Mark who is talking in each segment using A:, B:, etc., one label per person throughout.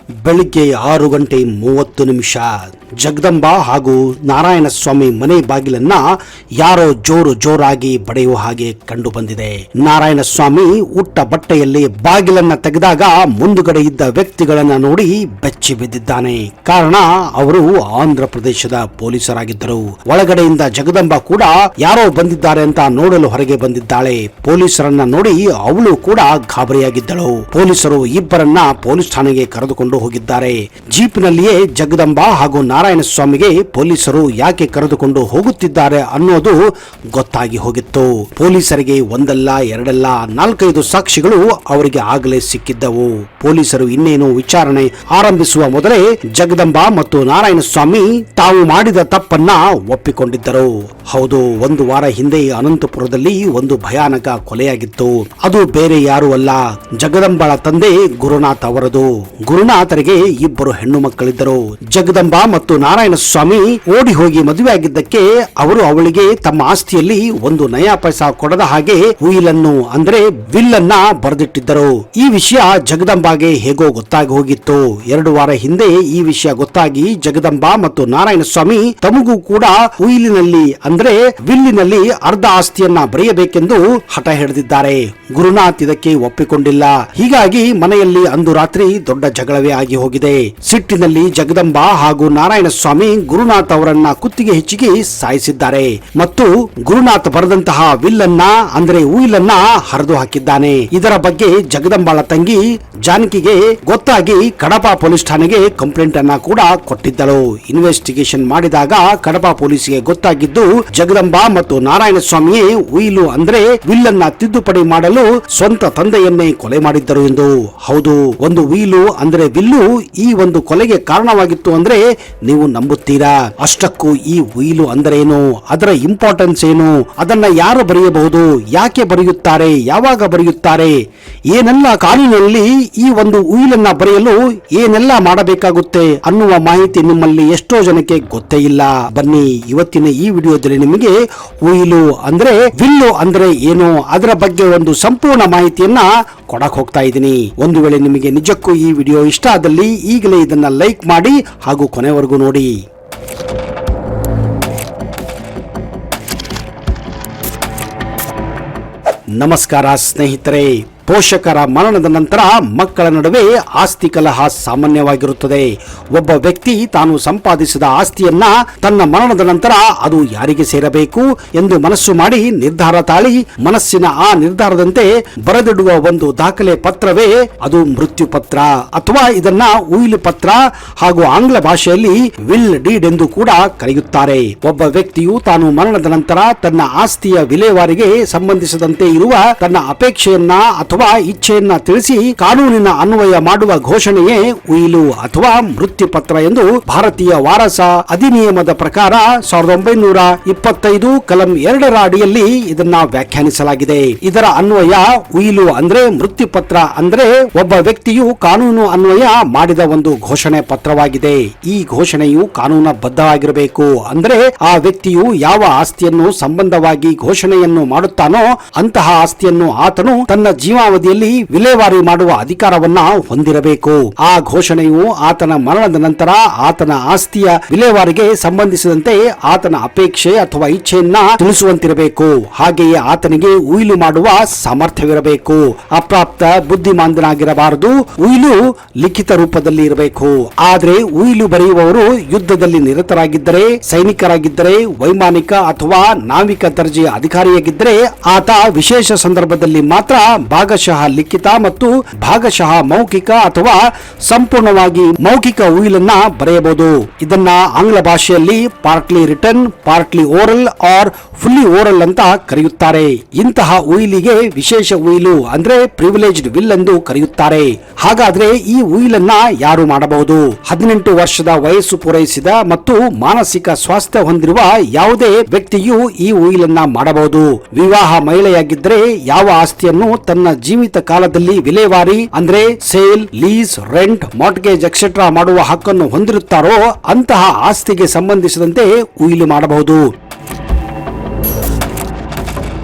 A: ಬೆಳಿಗ್ಗೆ 6:30 ಜಗದಂಬ ಹಾಗೂ ನಾರಾಯಣ ಸ್ವಾಮಿ ಮನೆ ಬಾಗಿಲನ್ನ ಯಾರೋ ಜೋರಾಗಿ ಬಡಿಯುವ ಹಾಗೆ ಕಂಡು ಬಂದಿದೆ. ನಾರಾಯಣ ಸ್ವಾಮಿ ಉಟ್ಟ ಬಟ್ಟೆಯಲ್ಲಿ ಬಾಗಿಲನ್ನ ತೆಗೆದಾಗ ಮುಂದುಗಡೆ ಇದ್ದ ವ್ಯಕ್ತಿಗಳನ್ನ ನೋಡಿ ಬೆಚ್ಚಿ ಬಿದ್ದಿದ್ದಾನೆ. ಕಾರಣ ಅವರು ಆಂಧ್ರ ಪ್ರದೇಶದ ಪೊಲೀಸರಾಗಿದ್ದರು. ಒಳಗಡೆಯಿಂದ ಜಗದಂಬ ಕೂಡ ಯಾರೋ ಬಂದಿದ್ದಾರೆ ಅಂತ ನೋಡಲು ಹೊರಗೆ ಬಂದಿದ್ದಾಳೆ. ಪೊಲೀಸರನ್ನ ನೋಡಿ ಅವಳು ಕೂಡ ಗಾಬರಿಯಾಗಿದ್ದಳು. ಪೊಲೀಸರು ಇಬ್ಬರನ್ನ ಪೊಲೀಸ್ ಠಾಣೆಗೆ ಕರೆದುಕೊಂಡು ಹೋಗಿದ್ದಾರೆ. ಜೀಪಿನಲ್ಲಿಯೇ ಜಗದಂಬ ಹಾಗೂ ನಾರಾಯಣ ಸ್ವಾಮಿಗೆ ಪೊಲೀಸರು ಯಾಕೆ ಕರೆದುಕೊಂಡು ಹೋಗುತ್ತಿದ್ದಾರೆ ಅನ್ನೋದು ಗೊತ್ತಾಗಿ ಹೋಗಿತ್ತು. ಪೊಲೀಸರಿಗೆ ಒಂದಲ್ಲ ಎರಡಲ್ಲ 4-5 ಸಾಕ್ಷಿಗಳು ಅವರಿಗೆ ಆಗಲೇ ಸಿಕ್ಕಿದ್ದವು. ಪೊಲೀಸರು ಇನ್ನೇನು ವಿಚಾರಣೆ ಆರಂಭಿಸುವ ಮೊದಲೇ ಜಗದಂಬ ಮತ್ತು ನಾರಾಯಣ ಸ್ವಾಮಿ ತಾವು ಮಾಡಿದ ತಪ್ಪನ್ನ ಒಪ್ಪಿಕೊಂಡಿದ್ದರು. ಹೌದು, 1 ವಾರ ಹಿಂದೆ ಅನಂತಪುರದಲ್ಲಿ ಒಂದು ಭಯಾನಕ ಕೊಲೆಯಾಗಿತ್ತು. ಅದು ಬೇರೆ ಯಾರು ಅಲ್ಲ, ಜಗದಂಬಳ ತಂದೆ ಗುರುನಾಥ್ ಅವರದು. ಗುರುನಾಥರಿಗೆ 2 ಹೆಣ್ಣು ಮಕ್ಕಳಿದ್ದರು. ಜಗದಂಬ ಮತ್ತು ನಾರಾಯಣ ಸ್ವಾಮಿ ಓಡಿ ಹೋಗಿ ಮದುವೆ ಆಗಿದ್ದಕ್ಕೆ ಅವರು ಅವಳಿಗೆ ತಮ್ಮ ಆಸ್ತಿಯಲ್ಲಿ 1 ನಯಾ ಪೈಸಾ ಕೊಡದ ಹಾಗೆ ಉಯಿಲನ್ನು ಅಂದ್ರೆ ವಿಲ್ಲನ್ನ ಬರೆದಿಟ್ಟಿದ್ದರು. ಈ ವಿಷಯ ಜಗದಂಬಾಗೆ ಹೇಗೋ ಗೊತ್ತಾಗಿ ಹೋಗಿತ್ತು. 2 ವಾರ ಹಿಂದೆ ಈ ವಿಷಯ ಗೊತ್ತಾಗಿ ಜಗದಂಬ ಮತ್ತು ನಾರಾಯಣ ಸ್ವಾಮಿ ತಮಗೂ ಕೂಡ ಉಯಿಲಿನಲ್ಲಿ ಅಂದ್ರೆ ವಿಲ್ಲಿನಲ್ಲಿ ಅರ್ಧ ಆಸ್ತಿಯನ್ನ ಬರೆಯಬೇಕೆಂದು ಹಠ ಹಿಡಿದಿದ್ದಾರೆ. ಗುರುನಾಥ್ ಇದಕ್ಕೆ ಒಪ್ಪಿಕೊಂಡಿಲ್ಲ. ಹೀಗಾಗಿ ಮನೆಯಲ್ಲಿ ಅಂದು ರಾತ್ರಿ ದೊಡ್ಡ ಜಗಳವೇ ಆಗಿ ಹೋಗಿದೆ. ಸಿಟ್ಟಿನಲ್ಲಿ ಜಗದಂಬ ಹಾಗೂ ನಾರಾಯಣ ಸ್ವಾಮಿ ಗುರುನಾಥ್ ಅವರನ್ನ ಕುತ್ತಿಗೆ ಹೆಚ್ಚಿಗೆ ಸಾಯಿಸಿದ್ದಾರೆ ಮತ್ತು ಗುರುನಾಥ್ ಬರೆದಂತಹ ವಿಲ್ಲನ್ನ ಅಂದ್ರೆ ಉಯಿಲನ್ನ ಹರಿದು ಹಾಕಿದ್ದಾನೆ. ಇದರ ಬಗ್ಗೆ ಜಗದಂಬಾಳ ತಂಗಿ ಜಾನಕಿಗೆ ಗೊತ್ತಾಗಿ ಕಡಪ ಪೊಲೀಸ್ ಠಾಣೆಗೆ ಕಂಪ್ಲೇಂಟ್ ಅನ್ನ ಕೂಡ ಕೊಟ್ಟಿದ್ದಳು. ಇನ್ವೆಸ್ಟಿಗೇಷನ್ ಮಾಡಿದಾಗ ಕಡಪ ಪೊಲೀಸ್ಗೆ ಗೊತ್ತಾಗಿದ್ದು ಜಗದಂಬ ಮತ್ತು ನಾರಾಯಣ ಸ್ವಾಮಿಯೇ ಉಯಿಲು ಅಂದ್ರೆ ವಿಲ್ಲನ್ನ ತಿದ್ದುಪಡಿ ಮಾಡಲು ಸ್ವಂತ ತಂದೆಯನ್ನೇ ಕೊಲೆ ಮಾಡಿದ್ದರು ಎಂದು. ಹೌದು, ಒಂದು ಉಯಿಲು ಅಂದ್ರೆ ವಿಲ್ಲು ಈ ಒಂದು ಕೊಲೆಗೆ ಕಾರಣವಾಗಿತ್ತು ಅಂದ್ರೆ ನೀವು ನಂಬುತ್ತೀರಾ? ಅಷ್ಟಕ್ಕೂ ಈ ಉಯಿಲು ಅಂದ್ರೆ ಏನು, ಅದರ ಇಂಪಾರ್ಟೆನ್ಸ್ ಏನು, ಅದನ್ನ ಯಾರು ಬರೆಯಬಹುದು, ಯಾಕೆ ಬರೆಯುತ್ತಾರೆ, ಯಾವಾಗ ಬರೆಯುತ್ತಾರೆ, ಏನೆಲ್ಲ ಕಾನೂನಿನಲ್ಲಿ ಈ ಒಂದು ಉಯಿಲನ್ನ ಬರೆಯಲು ಏನೆಲ್ಲ ಮಾಡಬೇಕಾಗುತ್ತೆ ಅನ್ನುವ ಮಾಹಿತಿ ನಿಮ್ಮಲ್ಲಿ ಎಷ್ಟೋ ಜನಕ್ಕೆ ಗೊತ್ತೇ ಇಲ್ಲ. ಬನ್ನಿ, ಇವತ್ತಿನ ಈ ವಿಡಿಯೋದಲ್ಲಿ ನಿಮಗೆ ಉಯಿಲು ಅಂದ್ರೆ ವಿಲ್ಲು ಅಂದ್ರೆ ಏನು ಅದರ ಬಗ್ಗೆ ಒಂದು ಸಂಪೂರ್ಣ ಮಾಹಿತಿಯನ್ನ ಕೊಡಕ್ ಹೋಗ್ತಾ ಇದ್ದೀನಿ. ಒಂದು ವೇಳೆ ನಿಮಗೆ ನಿಜಕ್ಕೂ ಈ ವಿಡಿಯೋ ಇಷ್ಟ ಆದಲ್ಲಿ ಈಗಲೇ ಇದನ್ನ ಲೈಕ್ ಮಾಡಿ ಹಾಗೂ ಕೊನೆವರೆಗೂ ನೋಡಿ. ನಮಸ್ಕಾರ ಸ್ನೇಹಿತರೆ. ಪೋಷಕರ ಮರಣದ ನಂತರ ಮಕ್ಕಳ ನಡುವೆ ಆಸ್ತಿ ಕಲಹ ಸಾಮಾನ್ಯವಾಗಿರುತ್ತದೆ. ಒಬ್ಬ ವ್ಯಕ್ತಿ ತಾನು ಸಂಪಾದಿಸಿದ ಆಸ್ತಿಯನ್ನ ತನ್ನ ಮರಣದ ನಂತರ ಅದು ಯಾರಿಗೆ ಸೇರಬೇಕು ಎಂದು ಮನಸ್ಸು ಮಾಡಿ ನಿರ್ಧಾರ ತಾಳಿ ಮನಸ್ಸಿನ ಆ ನಿರ್ಧಾರದಂತೆ ಬರೆದಿಡುವ ಒಂದು ದಾಖಲೆ ಪತ್ರವೇ ಅದು ಮೃತ್ಯು ಪತ್ರ ಅಥವಾ ಇದನ್ನ ಉಯಿಲು ಪತ್ರ ಹಾಗೂ ಆಂಗ್ಲ ಭಾಷೆಯಲ್ಲಿ ವಿಲ್ ಡೀಡ್ ಎಂದು ಕೂಡ ಕರೆಯುತ್ತಾರೆ. ಒಬ್ಬ ವ್ಯಕ್ತಿಯು ತಾನು ಮರಣದ ನಂತರ ತನ್ನ ಆಸ್ತಿಯ ವಿಲೇವಾರಿಗೆ ಸಂಬಂಧಿಸಿದಂತೆ ಇರುವ ತನ್ನ ಅಪೇಕ್ಷೆಯನ್ನ ಅಥವಾ ಇಚ್ಛೆಯನ್ನ ತಿಳಿಸಿ ಕಾನೂನಿನ ಅನ್ವಯ ಮಾಡುವ ಘೋಷಣೆಯೇ ಉಯಿಲು ಅಥವಾ ಮೃತ್ಯು ಪತ್ರ ಎಂದು ಭಾರತೀಯ ವಾರಸ ಅಧಿನಿಯಮದ ಪ್ರಕಾರ 1925 ಕಲಂ 2 ಅಡಿಯಲ್ಲಿ ಇದನ್ನ ವ್ಯಾಖ್ಯಾನಿಸಲಾಗಿದೆ. ಇದರ ಅನ್ವಯ ಉಯಿಲು ಅಂದ್ರೆ ಮೃತ್ಯು ಪತ್ರ ಅಂದ್ರೆ ಒಬ್ಬ ವ್ಯಕ್ತಿಯು ಕಾನೂನು ಅನ್ವಯ ಮಾಡಿದ ಒಂದು ಘೋಷಣೆ ಪತ್ರವಾಗಿದೆ. ಈ ಘೋಷಣೆಯು ಕಾನೂನಬದ್ಧವಾಗಿರಬೇಕು. ಅಂದ್ರೆ ಆ ವ್ಯಕ್ತಿಯು ಯಾವ ಆಸ್ತಿಯನ್ನು ಸಂಬಂಧವಾಗಿ ಘೋಷಣೆಯನ್ನು ಮಾಡುತ್ತಾನೋ ಅಂತಹ ಆಸ್ತಿಯನ್ನು ಆತನು ತನ್ನ ಜೀವಾವಧಿಯಲ್ಲಿ ವಿಲೇವಾರಿ ಮಾಡುವ ಅಧಿಕಾರವನ್ನ ಹೊಂದಿರಬೇಕು. ಆ ಘೋಷಣೆಯು ಆತನ ಮರಣದ ನಂತರ ಆತನ ಆಸ್ತಿಯ ವಿಲೇವಾರಿಗೆ ಸಂಬಂಧಿಸಿದಂತೆ ಆತನ ಅಪೇಕ್ಷೆ ಅಥವಾ ಇಚ್ಛೆಯನ್ನ ತಿಳಿಸುವಂತಿರಬೇಕು. ಹಾಗೆಯೇ ಆತನಿಗೆ ಉಯಿಲು ಮಾಡುವ ಸಾಮರ್ಥ್ಯವಿರಬೇಕು. ಅಪ್ರಾಪ್ತ ಬುದ್ಧಿಮಾಂದನಾಗಿರಬಾರದು. ಉಯಿಲು ಲಿಖಿತ ರೂಪದಲ್ಲಿ ಇರಬೇಕು. ಆದ್ರೆ ಉಯಿಲು ಬರೆಯುವವರು ಯುದ್ಧದಲ್ಲಿ ನಿರತರಾಗಿದ್ದರೆ, ಸೈನಿಕರಾಗಿದ್ದರೆ, ವೈಮಾನಿಕ ಅಥವಾ ನಾವಿಕ ದರ್ಜೆಯ ಅಧಿಕಾರಿಯಾಗಿದ್ದರೆ ಆತ ವಿಶೇಷ ಸಂದರ್ಭದಲ್ಲಿ ಮಾತ್ರ ಭಾಗಶಃ ಲಿಖಿತ ಮತ್ತು ಭಾಗಶಃ ಮೌಖಿಕ ಅಥವಾ ಸಂಪೂರ್ಣವಾಗಿ ಮೌಖಿಕ ಉಯಿಲನ್ನ ಬರೆಯಬಹುದು. ಇದನ್ನ ಆಂಗ್ಲ ಭಾಷೆಯಲ್ಲಿ partly written, partly oral or fully oral ಅಂತ ಕರೆಯುತ್ತಾರೆ. ಇಂತಹ ಉಯಿಲಿಗೆ ವಿಶೇಷ ಉಯಿಲು ಅಂದ್ರೆ ಪ್ರಿವಿಲೇಜ್ಡ್ ವಿಲ್ ಎಂದು ಕರೆಯುತ್ತಾರೆ. ಹಾಗಾದ್ರೆ ಈ ಉಯಿಲನ್ನ ಯಾರು ಮಾಡಬಹುದು? 18 ವರ್ಷದ ವಯಸ್ಸು ಪೂರೈಸಿದ ಮತ್ತು ಮಾನಸಿಕ ಸ್ವಾಸ್ಥ್ಯ ಹೊಂದಿರುವ ಯಾವುದೇ ವ್ಯಕ್ತಿಯು ಈ ಉಯಿಲನ್ನ ಮಾಡಬಹುದು. ವಿವಾಹ ಮಹಿಳೆಯಾಗಿದ್ದರೆ ಯಾವ ಆಸ್ತಿಯನ್ನು ತನ್ನ ಜೀವಿತ ಕಾಲದಲ್ಲಿ ವಿಲೇವಾರಿ ಅಂದ್ರೆ sale, lease, rent, mortgage etcetera ಮಾಡುವ ಹಕ್ಕನ್ನು ಹೊಂದಿರುತ್ತಾರೋ ಅಂತಹ ಆಸ್ತಿಗೆ ಸಂಬಂಧಿಸಿದಂತೆ ಉಯಿಲು ಮಾಡಬಹುದು.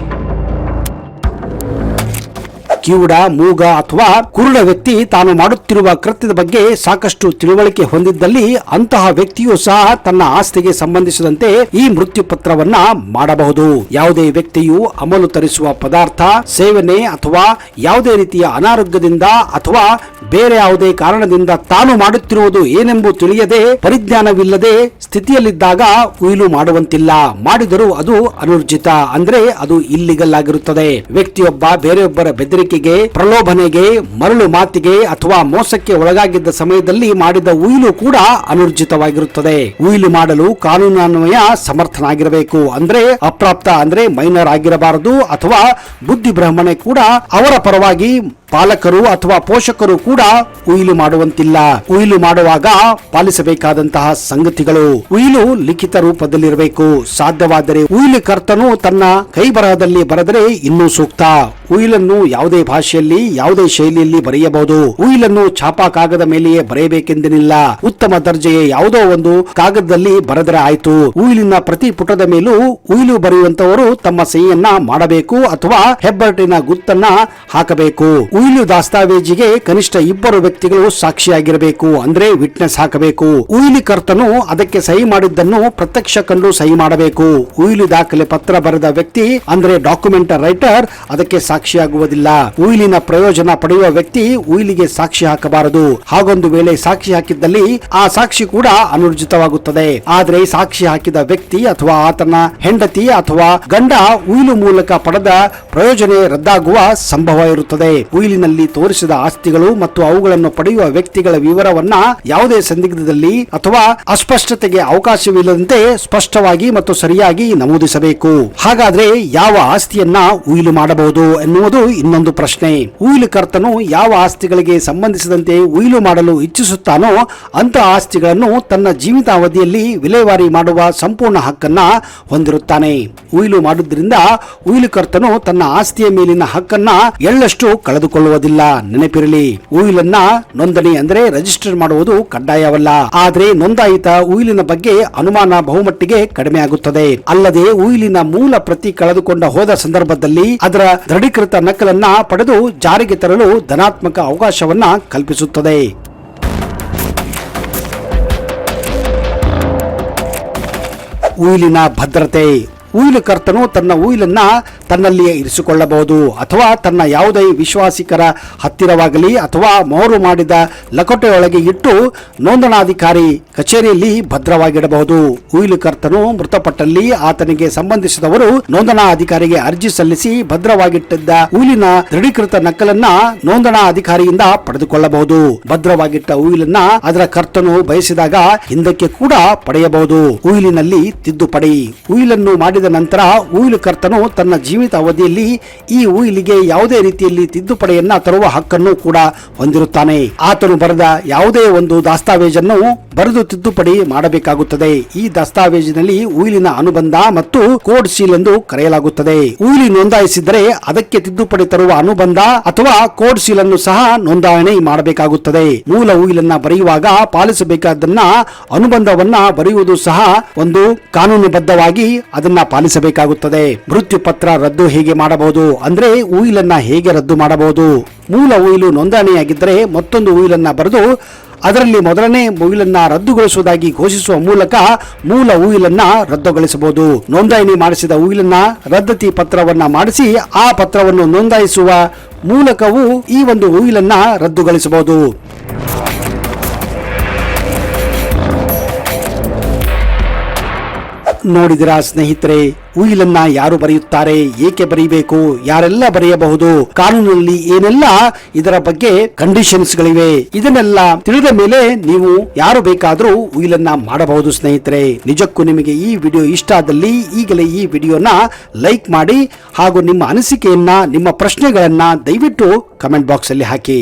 A: ಕಿವುಡ, ಮೂಗ ಅಥವಾ ಕುರುಡ ವ್ಯಕ್ತಿ ತಾನು ಮಾಡುತ್ತಿರುವ ಕೃತ್ಯದ ಬಗ್ಗೆ ಸಾಕಷ್ಟು ತಿಳುವಳಿಕೆ ಹೊಂದಿದ್ದಲ್ಲಿ ಅಂತಹ ವ್ಯಕ್ತಿಯು ಸಹ ತನ್ನ ಆಸ್ತಿಗೆ ಸಂಬಂಧಿಸಿದಂತೆ ಈ ಮೃತ್ಯು ಪತ್ರವನ್ನ ಮಾಡಬಹುದು. ಯಾವುದೇ ವ್ಯಕ್ತಿಯು ಅಮಲು ತರಿಸುವ ಪದಾರ್ಥ ಸೇವನೆ ಅಥವಾ ಯಾವುದೇ ರೀತಿಯ ಅನಾರೋಗ್ಯದಿಂದ ಅಥವಾ ಬೇರೆ ಯಾವುದೇ ಕಾರಣದಿಂದ ತಾನು ಮಾಡುತ್ತಿರುವುದು ಏನೆಂಬುದು ತಿಳಿಯದೆ ಪರಿಜ್ಞಾನವಿಲ್ಲದೆ ಸ್ಥಿತಿಯಲ್ಲಿದ್ದಾಗ ಉಯಿಲು ಮಾಡುವಂತಿಲ್ಲ. ಮಾಡಿದರೂ ಅದು ಅನೂರ್ಜಿತ, ಅಂದ್ರೆ ಅದು ಇಲ್ಲಿಗಲ್ ಆಗಿರುತ್ತದೆ. ವ್ಯಕ್ತಿಯೊಬ್ಬ ಬೇರೆಯೊಬ್ಬರ ಬೆದರಿಕೆಗೆ, ಪ್ರಲೋಭನೆಗೆ, ಮರಳು ಮಾತಿಗೆ ಅಥವಾ ಮೋಸಕ್ಕೆ ಒಳಗಾಗಿದ್ದ ಸಮಯದಲ್ಲಿ ಮಾಡಿದ ಉಯಿಲು ಕೂಡ ಅನೂರ್ಜಿತವಾಗಿರುತ್ತದೆ. ಉಯಿಲು ಮಾಡಲು ಕಾನೂನಾನ್ವಯ ಸಮರ್ಥನಾಗಿರಬೇಕು. ಅಂದ್ರೆ ಅಪ್ರಾಪ್ತ ಅಂದ್ರೆ ಮೈನರ್ ಆಗಿರಬಾರದು ಅಥವಾ ಬುದ್ಧಿ ಭ್ರಮಣೆ ಕೂಡ ಅವರ ಪರವಾಗಿ ಪಾಲಕರು ಅಥವಾ ಪೋಷಕರು ಕೂಡ ಉಯಿಲು ಮಾಡುವಂತಿಲ್ಲ. ಉಯಿಲು ಮಾಡುವಾಗ ಪಾಲಿಸಬೇಕಾದಂತಹ ಸಂಗತಿಗಳು: ಉಯಿಲು ಲಿಖಿತ ರೂಪದಲ್ಲಿರಬೇಕು. ಸಾಧ್ಯವಾದರೆ ಉಯಿಲು ಕರ್ತನು ತನ್ನ ಕೈ ಬರಹದಲ್ಲಿ ಬರೆದರೆ ಇನ್ನೂ ಸೂಕ್ತ. ಉಯಿಲನ್ನು ಯಾವುದೇ ಭಾಷೆಯಲ್ಲಿ ಯಾವುದೇ ಶೈಲಿಯಲ್ಲಿ ಬರೆಯಬಹುದು. ಉಯಿಲನ್ನು ಛಾಪಾ ಕಾಗದ ಮೇಲೆಯೇ ಬರೆಯಬೇಕೆಂದೇನಿಲ್ಲ. ಉತ್ತಮ ದರ್ಜೆಯ ಯಾವುದೋ ಒಂದು ಕಾಗದದಲ್ಲಿ ಬರೆದರೆ ಆಯ್ತು. ಉಯಿಲಿನ ಪ್ರತಿ ಪುಟದ ಮೇಲೂ ಉಯಿಲು ಬರೆಯುವಂತವರು ತಮ್ಮ ಸಹಿಯನ್ನ ಮಾಡಬೇಕು ಅಥವಾ ಹೆಬ್ಬರಟಿನ ಗುರ್ತನ್ನ ಹಾಕಬೇಕು. ಉಯಿಲು ದಾಸ್ತಾವೇಜಿಗೆ ಕನಿಷ್ಠ 2 ವ್ಯಕ್ತಿಗಳು ಸಾಕ್ಷಿಯಾಗಿರಬೇಕು, ಅಂದ್ರೆ ವಿಟ್ನೆಸ್ ಹಾಕಬೇಕು. ಉಯಿಲು ಕರ್ತನು ಅದಕ್ಕೆ ಸಹಿ ಮಾಡಿದ್ದನ್ನು ಪ್ರತ್ಯಕ್ಷ ಕಂಡು ಸಹಿ ಮಾಡಬೇಕು. ಉಯಿಲು ದಾಖಲೆ ಪತ್ರ ಬರೆದ ವ್ಯಕ್ತಿ ಅಂದ್ರೆ ಡಾಕ್ಯುಮೆಂಟ್ ರೈಟರ್ ಅದಕ್ಕೆ ಸಾಕ್ಷಿಯಾಗುವುದಿಲ್ಲ. ಉಯಿಲಿನ ಪ್ರಯೋಜನ ಪಡೆಯುವ ವ್ಯಕ್ತಿ ಉಯಿಲಿಗೆ ಸಾಕ್ಷಿ ಹಾಕಬಾರದು. ಹಾಗೊಂದು ವೇಳೆ ಸಾಕ್ಷಿ ಹಾಕಿದ್ದಲ್ಲಿ ಆ ಸಾಕ್ಷಿ ಕೂಡ ಅನೂರ್ಜಿತವಾಗುತ್ತದೆ. ಆದ್ರೆ ಸಾಕ್ಷಿ ಹಾಕಿದ ವ್ಯಕ್ತಿ ಅಥವಾ ಆತನ ಹೆಂಡತಿ ಅಥವಾ ಗಂಡ ಉಯಿಲು ಮೂಲಕ ಪಡೆದ ಪ್ರಯೋಜನ ರದ್ದಾಗುವ ಸಂಭವ ಇರುತ್ತದೆ. ಉಯಿಲಿನಲ್ಲಿ ತೋರಿಸಿದ ಆಸ್ತಿಗಳು ಮತ್ತು ಅವುಗಳನ್ನು ಪಡೆಯುವ ವ್ಯಕ್ತಿಗಳ ವಿವರವನ್ನ ಯಾವುದೇ ಸಂದಿಗ್ಧದಲ್ಲಿ ಅಥವಾ ಅಸ್ಪಷ್ಟತೆಗೆ ಅವಕಾಶವಿಲ್ಲದಂತೆ ಸ್ಪಷ್ಟವಾಗಿ ಮತ್ತು ಸರಿಯಾಗಿ ನಮೂದಿಸಬೇಕು. ಹಾಗಾದ್ರೆ ಯಾವ ಆಸ್ತಿಯನ್ನ ಉಯಿಲು ಮಾಡಬಹುದು ಎನ್ನುವುದು ಇನ್ನೊಂದು ಪ್ರಶ್ನೆ. ಉಯಿಲು ಕರ್ತನು ಯಾವ ಆಸ್ತಿಗಳಿಗೆ ಸಂಬಂಧಿಸಿದಂತೆ ಉಯಿಲು ಮಾಡಲು ಇಚ್ಛಿಸುತ್ತಾನೋ ಅಂತ ಆಸ್ತಿಗಳನ್ನು ತನ್ನ ಜೀವಿತಾವಧಿಯಲ್ಲಿ ವಿಲೇವಾರಿ ಮಾಡುವ ಸಂಪೂರ್ಣ ಹಕ್ಕನ್ನ ಹೊಂದಿರುತ್ತಾನೆ. ಉಯಿಲು ಮಾಡುವುದರಿಂದ ಉಯಿಲು ಕರ್ತನು ತನ್ನ ಆಸ್ತಿಯ ಮೇಲಿನ ಹಕ್ಕನ್ನ ಎಳ್ಳಷ್ಟು ಕಳೆದುಕೊಳ್ಳುವುದಿಲ್ಲ. ನೆನಪಿರಲಿ, ಉಯಿಲನ್ನ ನೋಂದಣಿ ಅಂದ್ರೆ ರಿಜಿಸ್ಟರ್ ಮಾಡುವುದು ಕಡ್ಡಾಯವಲ್ಲ. ಆದ್ರೆ ನೋಂದಾಯಿತ ಉಯಿಲಿನ ಬಗ್ಗೆ ಅನುಮಾನ ಬಹುಮಟ್ಟಿಗೆ ಕಡಿಮೆ ಆಗುತ್ತದೆ. ಅಲ್ಲದೆ ಉಯಿಲಿನ ಮೂಲ ಪ್ರತಿ ಕಳೆದುಕೊಂಡ ಹೋದ ಸಂದರ್ಭದಲ್ಲಿ ಅದರ ದೃಢೀಕೃತ ನಕಲನ್ನ ಪಡೆದು ಜಾರಿಗೆ ತರಲು ಧನಾತ್ಮಕ ಅವಕಾಶವನ್ನ ಕಲ್ಪಿಸುತ್ತದೆ. ಉಯಿಲಿನ ಭದ್ರತೆ: ಉಯಿಲು ಕರ್ತನು ತನ್ನ ಉಯಿಲನ್ನ ತನ್ನಲ್ಲಿಯೇ ಇರಿಸಿಕೊಳ್ಳಬಹುದು ಅಥವಾ ತನ್ನ ಯಾವುದೇ ವಿಶ್ವಾಸಿಕರ ಹತ್ತಿರವಾಗಲಿ ಅಥವಾ ಮೊಹರು ಮಾಡಿದ ಲಕೋಟೆಯೊಳಗೆ ಇಟ್ಟು ನೋಂದಣಾಧಿಕಾರಿ ಕಚೇರಿಯಲ್ಲಿ ಭದ್ರವಾಗಿಡಬಹುದು. ಉಯಿಲು ಕರ್ತನು ಮೃತಪಟ್ಟಲ್ಲಿ ಆತನಿಗೆ ಸಂಬಂಧಿಸಿದವರು ನೋಂದಣಾ ಅಧಿಕಾರಿಗೆ ಅರ್ಜಿ ಸಲ್ಲಿಸಿ ಭದ್ರವಾಗಿಟ್ಟಿದ್ದ ಉಯಿಲಿನ ದೃಢೀಕೃತ ನಕಲನ್ನ ನೋಂದಣಾ ಅಧಿಕಾರಿಯಿಂದ ಪಡೆದುಕೊಳ್ಳಬಹುದು. ಭದ್ರವಾಗಿಟ್ಟ ಉಯಿಲನ್ನ ಅದರ ಕರ್ತನು ಬಯಸಿದಾಗ ಹಿಂದಕ್ಕೆ ಕೂಡ ಪಡೆಯಬಹುದು. ಉಯಿಲಿನಲ್ಲಿ ತಿದ್ದುಪಡಿ: ಉಯಿಲನ್ನು ಮಾಡಿದ ನಂತರ ಉಯಿಲು ಕರ್ತನು ತನ್ನ ಜೀವಿತ ಅವಧಿಯಲ್ಲಿ ಈ ಉಯಿಲಿಗೆ ಯಾವುದೇ ರೀತಿಯಲ್ಲಿ ತಿದ್ದುಪಡಿಯನ್ನ ತರುವ ಹಕ್ಕನ್ನು ಕೂಡ ಹೊಂದಿರುತ್ತಾನೆ. ಆತನು ಬರೆದ ಯಾವುದೇ ಒಂದು ದಾಸ್ತಾವೇಜನ್ನು ಬರೆದು ತಿದ್ದುಪಡಿ ಮಾಡಬೇಕಾಗುತ್ತದೆ. ಈ ದಾಸ್ತಾವೇಜಿನಲ್ಲಿ ಉಯಿಲಿನ ಅನುಬಂಧ ಮತ್ತು ಕೋಡ್ ಸೀಲ್ ಎಂದು ಕರೆಯಲಾಗುತ್ತದೆ. ಉಯಿಲು ನೋಂದಾಯಿಸಿದರೆ ಅದಕ್ಕೆ ತಿದ್ದುಪಡಿ ತರುವ ಅನುಬಂಧ ಅಥವಾ ಕೋಡ್ ಸೀಲ್ ಅನ್ನು ಸಹ ನೋಂದಾವಣೆ ಮಾಡಬೇಕಾಗುತ್ತದೆ. ಮೂಲ ಉಯಿಲನ್ನ ಬರೆಯುವಾಗ ಪಾಲಿಸಬೇಕಾದನ್ನ ಅನುಬಂಧವನ್ನ ಬರೆಯುವುದು ಸಹ ಒಂದು ಕಾನೂನುಬದ್ಧವಾಗಿ ಅದನ್ನ ಪಾಲಿಸಬೇಕಾಗುತ್ತದೆ. ಮೃತ್ಯು ಪತ್ರ ರದ್ದು ಹೇಗೆ ಮಾಡಬಹುದು ಅಂದ್ರೆ ಉಯಿಲನ್ನ ಹೇಗೆ ರದ್ದು ಮಾಡಬಹುದು? ಮೂಲ ಉಯಿಲು ನೋಂದಣಿಯಾಗಿದ್ದರೆ ಮತ್ತೊಂದು ಉಯಿಲನ್ನ ಬರೆದು ಅದರಲ್ಲಿ ಮೊದಲನೇ ಉಯಿಲನ್ನ ರದ್ದುಗೊಳಿಸುವುದಾಗಿ ಘೋಷಿಸುವ ಮೂಲಕ ಮೂಲ ಉಯಿಲನ್ನ ರದ್ದುಗೊಳಿಸಬಹುದು. ನೋಂದಣಿ ಮಾಡಿಸಿದ ಉಯಿಲನ್ನ ರದ್ದತಿ ಪತ್ರವನ್ನ ಮಾಡಿಸಿ ಆ ಪತ್ರವನ್ನು ನೋಂದಾಯಿಸುವ ಮೂಲಕವೂ ಈ ಒಂದು ಉಯಿಲನ್ನ ರದ್ದುಗೊಳಿಸಬಹುದು. ನೋಡಿದಿರಾ ಸ್ನೇಹಿತರೆ, ಉಯಿಲನ್ನ ಯಾರು ಬರೆಯುತ್ತಾರೆ, ಏಕೆ ಬರೆಯಬೇಕು, ಯಾರೆಲ್ಲ ಬರೆಯಬಹುದು, ಕಾನೂನಿನಲ್ಲಿ ಏನೆಲ್ಲ ಇದರ ಬಗ್ಗೆ ಕಂಡೀಷನ್ಸ್ ಗಳಿವೆ, ಇದನ್ನೆಲ್ಲ ತಿಳಿದ ಮೇಲೆ ನೀವು ಯಾರು ಬೇಕಾದರೂ ಉಯಿಲನ್ನ ಮಾಡಬಹುದು. ಸ್ನೇಹಿತರೆ, ನಿಜಕ್ಕೂ ನಿಮಗೆ ಈ ವಿಡಿಯೋ ಇಷ್ಟ ಆದಲ್ಲಿ ಈಗಲೇ ಈ ವಿಡಿಯೋನ ಲೈಕ್ ಮಾಡಿ ಹಾಗೂ ನಿಮ್ಮ ಅನಿಸಿಕೆಯನ್ನ, ನಿಮ್ಮ ಪ್ರಶ್ನೆಗಳನ್ನ ದಯವಿಟ್ಟು ಕಮೆಂಟ್ ಬಾಕ್ಸ್ ಅಲ್ಲಿ ಹಾಕಿ.